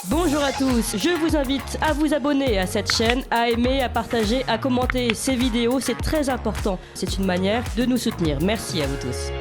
Bonjour à tous, je vous invite à vous abonner à cette chaîne, à aimer, à partager, à commenter ces vidéos, c'est très important. C'est une manière de nous soutenir. Merci à vous tous.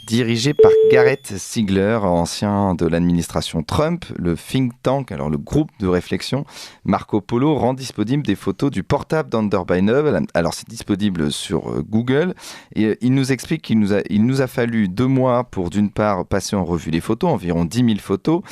Dirigé par Gareth Ziegler, ancien de l'administration Trump, le think tank, alors le groupe de réflexion Marco Polo rend disponible des photos du portable d'Hunter Biden. Alors c'est disponible sur Google et il nous explique qu'il nous a fallu 2 mois pour d'une part passer en revue les photos, environ 10 000 photos.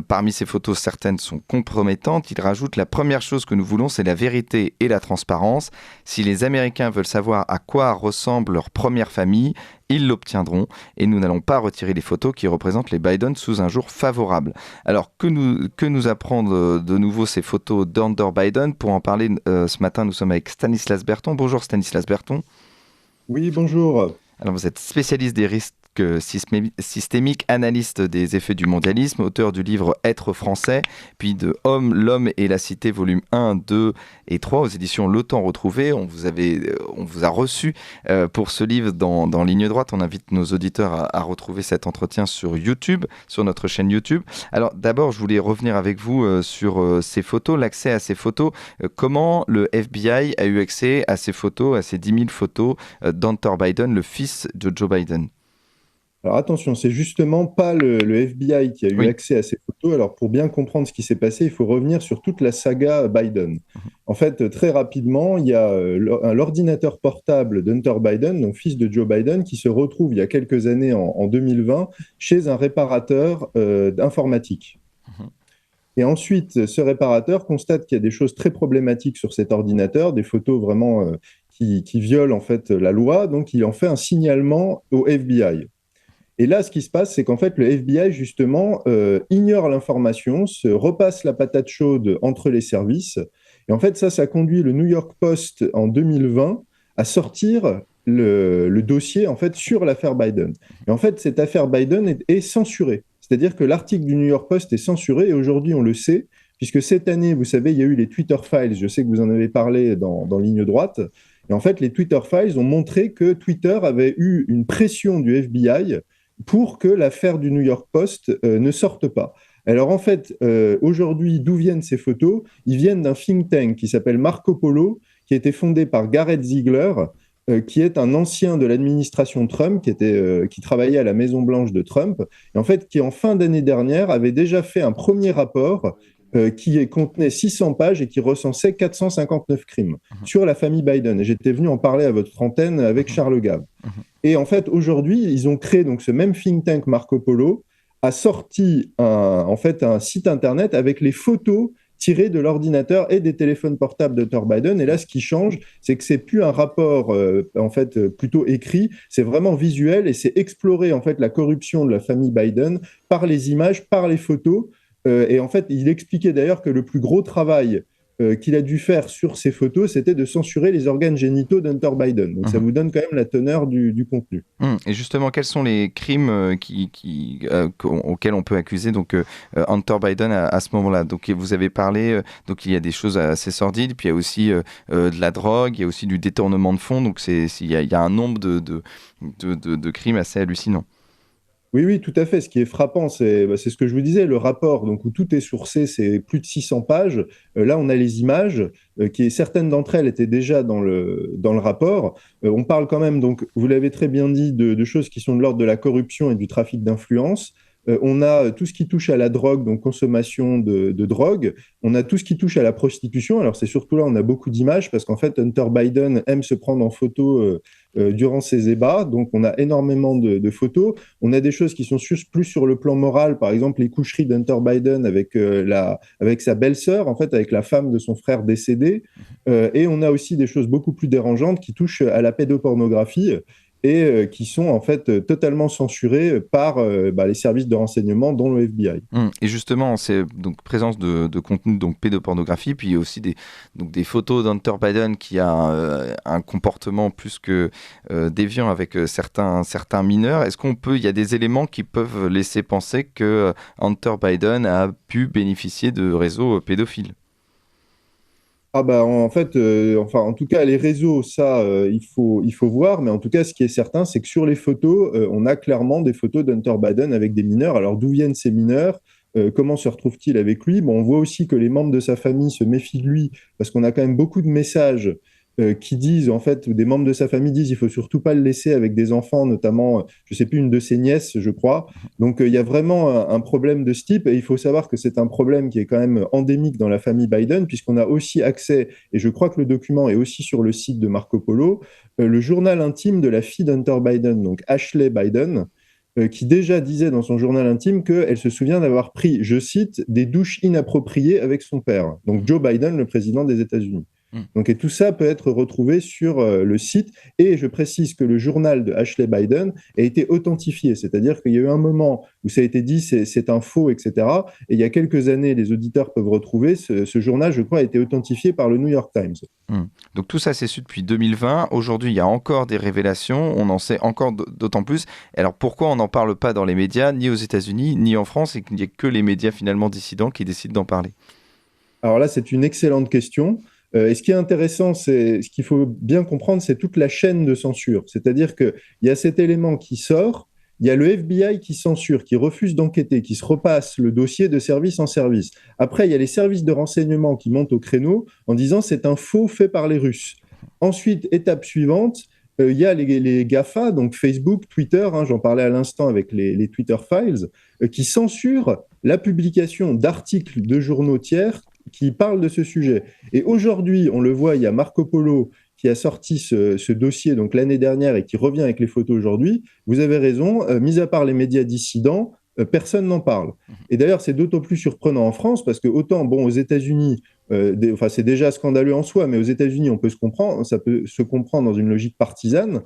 Parmi ces photos, certaines sont compromettantes. Il rajoute: la première chose que nous voulons, c'est la vérité et la transparence. Si les Américains veulent savoir à quoi ressemble leur première famille, ils l'obtiendront et nous n'allons pas retirer les photos qui représentent les Biden sous un jour favorable. Alors, que nous apprendre de nouveau ces photos d'Hunter Biden? Pour en parler ce matin, nous sommes avec Stanislas Berton. Bonjour Stanislas Berton. Oui, bonjour. Alors, vous êtes spécialiste des risques systémiques, analyste des effets du mondialisme, auteur du livre Être français, puis de Homme, l'homme et la cité, volume 1, 2 et 3 aux éditions Le Temps Retrouvé. On vous a reçu pour ce livre dans Ligne Droite. On invite nos auditeurs à retrouver cet entretien sur YouTube, sur notre chaîne YouTube. Alors d'abord, je voulais revenir avec vous sur ces photos, l'accès à ces photos. Comment le FBI a eu accès à ces photos, à ces 10 000 photos d'Hunter Biden, le fils de Joe Biden? Alors attention, c'est justement pas le FBI qui a eu accès à ces photos. Alors pour bien comprendre ce qui s'est passé, il faut revenir sur toute la saga Biden. En fait, très rapidement, il y a l'ordinateur portable d'Hunter Biden, donc fils de Joe Biden, qui se retrouve il y a quelques années, en 2020, chez un réparateur d'informatique. Et ensuite, ce réparateur constate qu'il y a des choses très problématiques sur cet ordinateur, des photos vraiment qui violent en fait la loi, donc il en fait un signalement au FBI. Et là, ce qui se passe, c'est qu'en fait, le FBI, justement, ignore l'information, se repasse la patate chaude entre les services. Et en fait, ça conduit le New York Post, en 2020, à sortir le dossier, en fait, sur l'affaire Biden. Et en fait, cette affaire Biden est censurée. C'est-à-dire que l'article du New York Post est censuré, et aujourd'hui, on le sait, puisque cette année, vous savez, il y a eu les Twitter Files. Je sais que vous en avez parlé dans Ligne Droite. Et en fait, les Twitter Files ont montré que Twitter avait eu une pression du FBI pour que l'affaire du New York Post ne sorte pas. Alors en fait, aujourd'hui, d'où viennent ces photos? Ils viennent d'un think tank qui s'appelle Marco Polo, qui a été fondé par Gareth Ziegler, qui est un ancien de l'administration Trump, qui travaillait à la Maison-Blanche de Trump, et en fait, qui en fin d'année dernière avait déjà fait un premier rapport qui contenait 600 pages et qui recensait 459 crimes sur la famille Biden. Et j'étais venu en parler à votre antenne avec Charles Gave. Et en fait, aujourd'hui, ils ont créé donc ce même think tank Marco Polo, a sorti un site internet avec les photos tirées de l'ordinateur et des téléphones portables de Joe Biden. Et là, ce qui change, c'est que c'est plus un rapport plutôt écrit, c'est vraiment visuel et c'est explorer en fait la corruption de la famille Biden par les images, par les photos. Et en fait, il expliquait d'ailleurs que le plus gros travail qu'il a dû faire sur ces photos, c'était de censurer les organes génitaux d'Hunter Biden. Donc ça vous donne quand même la teneur du contenu. Et justement, quels sont les crimes auxquels on peut accuser Hunter Biden à ce moment-là? Donc vous avez parlé, donc il y a des choses assez sordides, puis il y a aussi de la drogue, il y a aussi du détournement de fonds, donc il y a un nombre de crimes assez hallucinants. Oui, tout à fait. Ce qui est frappant, c'est ce que je vous disais, le rapport donc, où tout est sourcé, c'est plus de 600 pages. Là, on a les images, certaines d'entre elles étaient déjà dans le rapport. On parle quand même, donc, vous l'avez très bien dit, de choses qui sont de l'ordre de la corruption et du trafic d'influence. On a tout ce qui touche à la drogue, donc consommation de drogue. On a tout ce qui touche à la prostitution. Alors c'est surtout là, on a beaucoup d'images parce qu'en fait, Hunter Biden aime se prendre en photo durant ses ébats. Donc on a énormément de photos. On a des choses qui sont plus sur le plan moral, par exemple les coucheries d'Hunter Biden avec sa belle-sœur, en fait, avec la femme de son frère décédé. Et on a aussi des choses beaucoup plus dérangeantes qui touchent à la pédopornographie. et qui sont en fait totalement censurés par les services de renseignement, dont le FBI. Et justement, c'est donc présence de contenu donc pédopornographie, puis aussi des photos d'Hunter Biden qui a un comportement plus que déviant avec certains mineurs. Il y a des éléments qui peuvent laisser penser que Hunter Biden a pu bénéficier de réseaux pédophiles? Ah bah en fait, en tout cas les réseaux, ça, il faut voir, mais en tout cas ce qui est certain, c'est que sur les photos, on a clairement des photos d'Hunter Biden avec des mineurs. Alors d'où viennent ces mineurs? Comment se retrouve-t-il avec lui? Bon, on voit aussi que les membres de sa famille se méfient de lui, parce qu'on a quand même beaucoup de messages qui disent, en fait, des membres de sa famille disent, il faut surtout pas le laisser avec des enfants, notamment, je sais plus, une de ses nièces, je crois. Donc il y a vraiment un problème de ce type, et il faut savoir que c'est un problème qui est quand même endémique dans la famille Biden, puisqu'on a aussi accès, et je crois que le document est aussi sur le site de Marco Polo, le journal intime de la fille d'Hunter Biden, donc Ashley Biden, qui déjà disait dans son journal intime qu'elle se souvient d'avoir pris, je cite, des douches inappropriées avec son père, donc Joe Biden, le président des États-Unis. Donc, et tout ça peut être retrouvé sur le site. Et je précise que le journal de Ashley Biden a été authentifié, c'est-à-dire qu'il y a eu un moment où ça a été dit c'est un faux, etc. Et il y a quelques années, les auditeurs peuvent retrouver ce journal, je crois, a été authentifié par le New York Times. Donc tout ça, c'est su depuis 2020. Aujourd'hui, il y a encore des révélations. On en sait encore d'autant plus. Alors pourquoi on n'en parle pas dans les médias, ni aux États-Unis, ni en France, et qu'il n'y a que les médias finalement dissidents qui décident d'en parler? Alors là, c'est une excellente question. Et ce qui est intéressant, c'est ce qu'il faut bien comprendre, c'est toute la chaîne de censure. C'est-à-dire qu'il y a cet élément qui sort, il y a le FBI qui censure, qui refuse d'enquêter, qui se repasse le dossier de service en service. Après, il y a les services de renseignement qui montent au créneau en disant c'est un faux fait par les Russes. Ensuite, étape suivante, il y a les GAFA, donc Facebook, Twitter, j'en parlais à l'instant avec les Twitter Files, qui censurent la publication d'articles de journaux tiers qui parlent de ce sujet. Et aujourd'hui, on le voit, il y a Marco Polo qui a sorti ce dossier donc l'année dernière et qui revient avec les photos aujourd'hui. Vous avez raison, mis à part les médias dissidents, personne n'en parle. Et d'ailleurs, c'est d'autant plus surprenant en France parce que autant, bon, aux États-Unis, c'est déjà scandaleux en soi, mais aux États-Unis, ça peut se comprendre dans une logique partisane.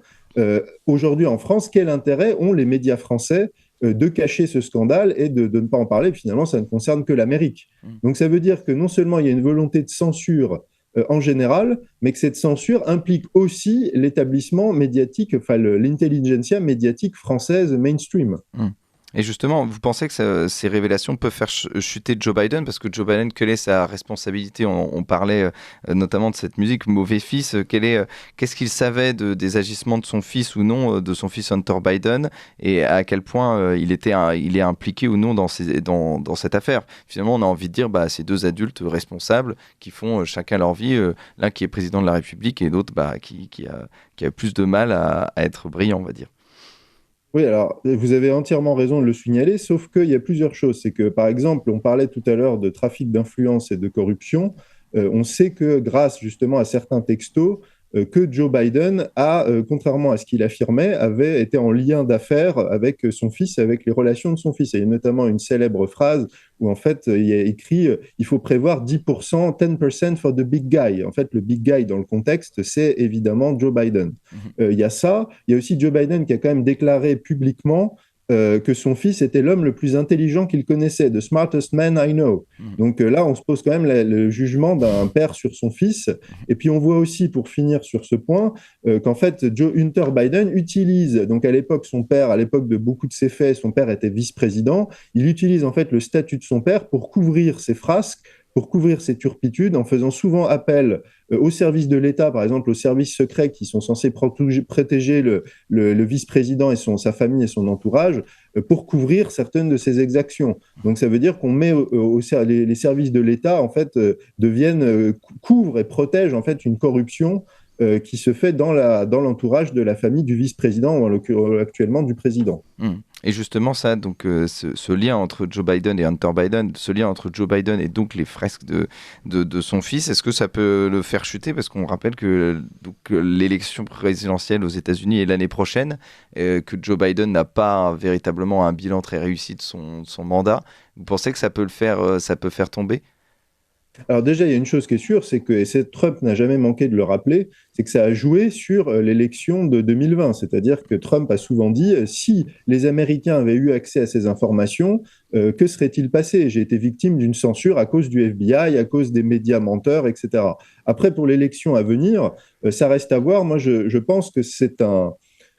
Aujourd'hui, en France, quel intérêt ont les médias français de cacher ce scandale et de ne pas en parler? Finalement, ça ne concerne que l'Amérique. Donc, ça veut dire que non seulement il y a une volonté de censure en général, mais que cette censure implique aussi l'établissement médiatique, enfin l'intelligentsia médiatique française mainstream. Et justement, vous pensez que ces révélations peuvent faire chuter Joe Biden? Parce que Joe Biden, quelle est sa responsabilité? On parlait notamment de cette musique Mauvais Fils. Qu'est-ce qu'il savait des agissements de son fils ou non, de son fils Hunter Biden, et à quel point il est impliqué ou non dans cette affaire? Finalement, on a envie de dire ces deux adultes responsables qui font chacun leur vie, l'un qui est président de la République et l'autre qui a plus de mal à être brillant, on va dire. Oui, alors vous avez entièrement raison de le signaler, sauf qu'il y a plusieurs choses. C'est que, par exemple, on parlait tout à l'heure de trafic d'influence et de corruption. On sait que grâce justement à certains textos, que Joe Biden a, contrairement à ce qu'il affirmait, avait été en lien d'affaires avec son fils, avec les relations de son fils. Et il y a notamment une célèbre phrase où en fait il y a écrit il faut prévoir 10%, 10% for the big guy. En fait, le big guy dans le contexte, c'est évidemment Joe Biden. Il y a ça. Il y a aussi Joe Biden qui a quand même déclaré publiquement que son fils était l'homme le plus intelligent qu'il connaissait, the smartest man I know. Donc là, on se pose quand même le jugement d'un père sur son fils. Et puis on voit aussi, pour finir sur ce point, qu'en fait, Hunter Biden utilise, donc à l'époque, son père, à l'époque de beaucoup de ses faits, son père était vice-président, il utilise en fait le statut de son père pour couvrir ses frasques, pour couvrir ses turpitudes, en faisant souvent appel aux services de l'État, par exemple aux services secrets qui sont censés protéger le vice-président et sa famille et son entourage, pour couvrir certaines de ses exactions. Donc ça veut dire qu'on met les services de l'État en fait couvrent et protègent en fait une corruption qui se fait dans l'entourage de la famille du vice-président ou actuellement du président. Et justement, ça, donc, ce lien entre Joe Biden et Hunter Biden, ce lien entre Joe Biden et donc les fresques de son fils, est-ce que ça peut le faire chuter? Parce qu'on rappelle que l'élection présidentielle aux États-Unis est l'année prochaine, que Joe Biden n'a pas véritablement un bilan très réussi de son mandat. Vous pensez que ça peut faire tomber? Alors déjà, il y a une chose qui est sûre, c'est que, Trump n'a jamais manqué de le rappeler, c'est que ça a joué sur l'élection de 2020. C'est-à-dire que Trump a souvent dit, si les Américains avaient eu accès à ces informations, que serait-il passé? J'ai été victime d'une censure à cause du FBI, à cause des médias menteurs, etc. Après, pour l'élection à venir, ça reste à voir. Moi, je pense que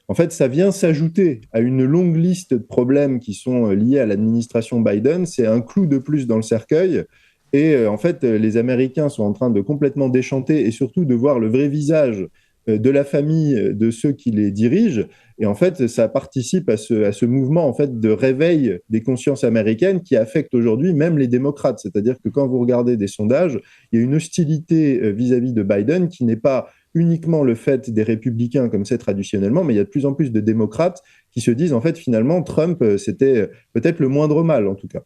en fait, ça vient s'ajouter à une longue liste de problèmes qui sont liés à l'administration Biden. C'est un clou de plus dans le cercueil. Et en fait, les Américains sont en train de complètement déchanter et surtout de voir le vrai visage de la famille de ceux qui les dirigent. Et en fait, ça participe à ce mouvement en fait, de réveil des consciences américaines qui affecte aujourd'hui même les démocrates. C'est-à-dire que quand vous regardez des sondages, il y a une hostilité vis-à-vis de Biden qui n'est pas uniquement le fait des républicains comme c'est traditionnellement, mais il y a de plus en plus de démocrates qui se disent en fait finalement Trump, c'était peut-être le moindre mal en tout cas.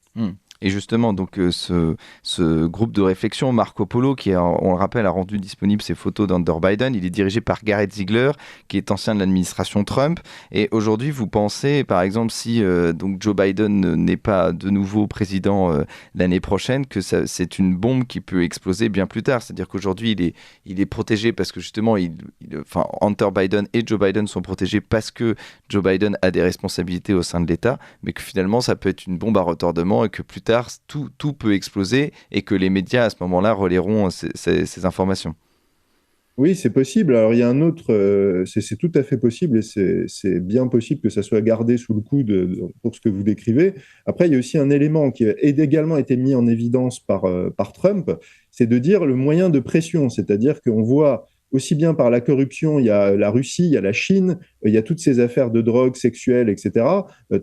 Et justement, donc, ce groupe de réflexion, Marco Polo, qui, on le rappelle, a rendu disponible ses photos d'Hunter Biden, il est dirigé par Garrett Ziegler, qui est ancien de l'administration Trump. Et aujourd'hui, vous pensez, par exemple, si donc Joe Biden n'est pas de nouveau président l'année prochaine, que c'est une bombe qui peut exploser bien plus tard. C'est-à-dire qu'aujourd'hui, il est protégé parce que justement, Hunter Biden et Joe Biden sont protégés parce que Joe Biden a des responsabilités au sein de l'État, mais que finalement, ça peut être une bombe à retardement et que plus tard, tout peut exploser et que les médias à ce moment-là relaieront ces informations. Oui, c'est possible. Alors, il y a un autre, c'est tout à fait possible et c'est bien possible que ça soit gardé sous le coude pour ce que vous décrivez. Après, il y a aussi un élément qui a également été mis en évidence par Trump, c'est de dire le moyen de pression, c'est-à-dire qu'on voit aussi bien par la corruption, il y a la Russie, il y a la Chine, il y a toutes ces affaires de drogue sexuelle, etc.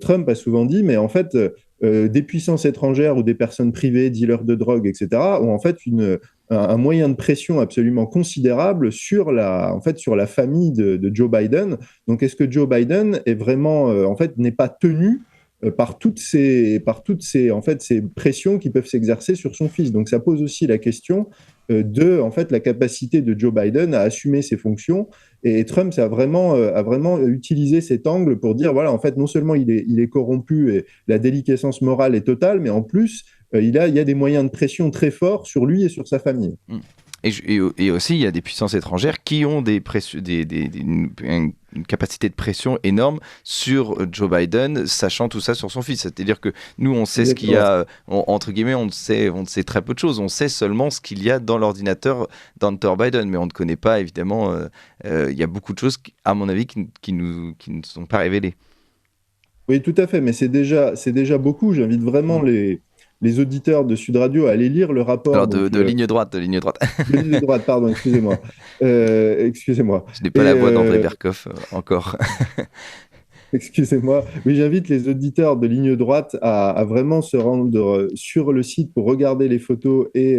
Trump a souvent dit, mais en fait, des puissances étrangères ou des personnes privées, dealers de drogue, etc., ont en fait un moyen de pression absolument considérable sur en fait, sur la famille de Joe Biden. Donc, est-ce que Joe Biden est vraiment, en fait, n'est pas tenu par toutes ces, en fait, ces pressions qui peuvent s'exercer sur son fils? Donc, ça pose aussi la question de, en fait, la capacité de Joe Biden à assumer ses fonctions. Et Trump a vraiment utilisé cet angle pour dire, voilà, en fait, non seulement il est corrompu et la déliquescence morale est totale, mais en plus, il y a des moyens de pression très forts sur lui et sur sa famille. Et aussi, il y a des puissances étrangères qui ont une capacité de pression énorme sur Joe Biden, sachant tout ça sur son fils. C'est-à-dire que nous, on sait ce qu'il y a, entre guillemets, on sait très peu de choses. On sait seulement ce qu'il y a dans l'ordinateur d'Hunter Biden, mais on ne connaît pas, évidemment, il y a beaucoup de choses, à mon avis, qui ne sont pas révélées. Oui, tout à fait, mais c'est déjà beaucoup. J'invite vraiment les auditeurs de Sud Radio à aller lire le rapport. Alors, de ligne droite. De ligne droite, pardon, excusez-moi. Excusez-moi. Je n'ai pas la voix d'André Berkoff encore. Excusez-moi. Oui, j'invite les auditeurs de ligne droite à vraiment se rendre sur le site pour regarder les photos et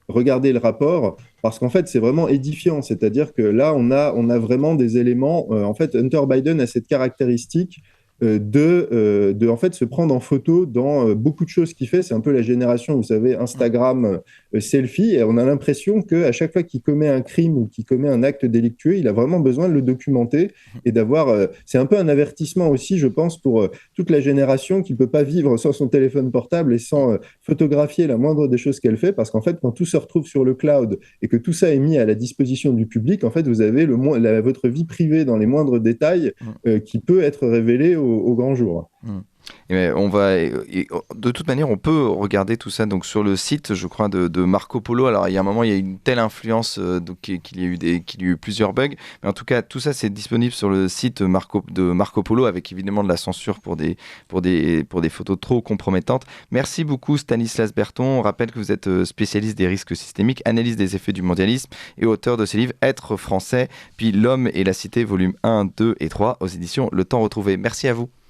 regarder le rapport, parce qu'en fait, c'est vraiment édifiant. C'est-à-dire que là, on a vraiment des éléments. En fait, Hunter Biden a cette caractéristique de en fait se prendre en photo dans beaucoup de choses qu'il fait. C'est un peu la génération, vous savez, Instagram, selfie, et on a l'impression qu'à chaque fois qu'il commet un crime ou qu'il commet un acte délictueux, il a vraiment besoin de le documenter et d'avoir... c'est un peu un avertissement aussi, je pense, pour toute la génération qui ne peut pas vivre sans son téléphone portable et sans photographier la moindre des choses qu'elle fait, parce qu'en fait, quand tout se retrouve sur le cloud et que tout ça est mis à la disposition du public, en fait, vous avez votre vie privée dans les moindres détails qui peut être révélée au grand jour. Et de toute manière, on peut regarder tout ça donc sur le site, je crois, de Marco Polo. Alors, il y a un moment, il y a une telle influence qu'il y a eu plusieurs bugs. Mais en tout cas, tout ça, c'est disponible sur le site de Marco Polo, avec évidemment de la censure pour des photos trop compromettantes. Merci beaucoup, Stanislas Berton. On rappelle que vous êtes spécialiste des risques systémiques, analyse des effets du mondialisme et auteur de ces livres Être français, puis L'homme et la cité, volume 1, 2 et 3, aux éditions Le Temps retrouvé. Merci à vous.